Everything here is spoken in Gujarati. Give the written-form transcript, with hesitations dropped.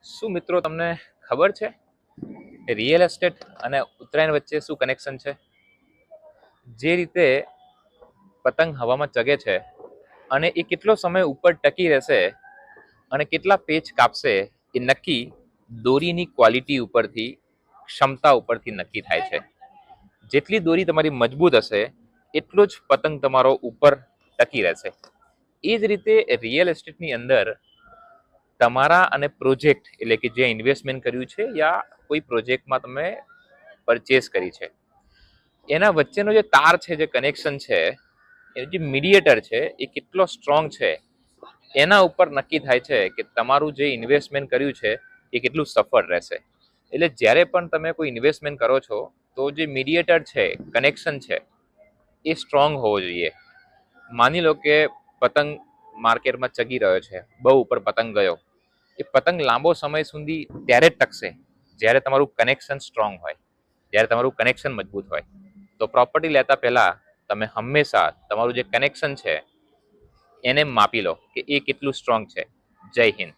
શું મિત્રો તમને ખબર છે રિયલ એસ્ટેટ અને ઉત્તરાયણ વચ્ચે શું કનેક્શન છે? જે રીતે પતંગ હવામાં ચગે છે અને એ કેટલો સમય ઉપર ટકી રહેશે અને કેટલા પેચ કાપશે એ નક્કી દોરીની ક્વોલિટી ઉપરથી, ક્ષમતા ઉપરથી નક્કી થાય છે. જેટલી દોરી તમારી મજબૂત હશે એટલો જ પતંગ તમારો ઉપર ટકી રહેશે. એ જ રીતે રિયલ એસ્ટેટની અંદર તમારા અને પ્રોજેક્ટ એટલે કે જે ઇન્વેસ્ટમેન્ટ કર્યું છે યા કોઈ પ્રોજેક્ટમાં તમે પરચેસ કરી છે એના વચ્ચેનો જે તાર છે, જે કનેક્શન છે, એ જે મીડિયેટર છે એ કેટલો સ્ટ્રોંગ છે એના ઉપર નક્કી થાય છે કે તમારું જે ઇન્વેસ્ટમેન્ટ કર્યું છે એ કેટલું સફળ રહેશે. એટલે જ્યારે પણ તમે કોઈ ઇન્વેસ્ટમેન્ટ કરો છો તો જે મીડિયેટર છે, કનેક્શન છે, એ સ્ટ્રોંગ હોવો જોઈએ. માની લો કે પતંગ માર્કેટમાં ચગી રહ્યો છે, બહુ ઉપર પતંગ ગયો. એ પતંગ લાંબો સમય સુધી ત્યારે જ ટકશે જ્યારે તમારું કનેક્શન સ્ટ્રોંગ હોય, જ્યારે તમારું કનેક્શન મજબૂત હોય. તો પ્રોપર્ટી લેતા પહેલા તમે હંમેશા તમારું જે કનેક્શન છે એને માપી લો કે એ કેટલું સ્ટ્રોંગ છે. જય હિન્દ.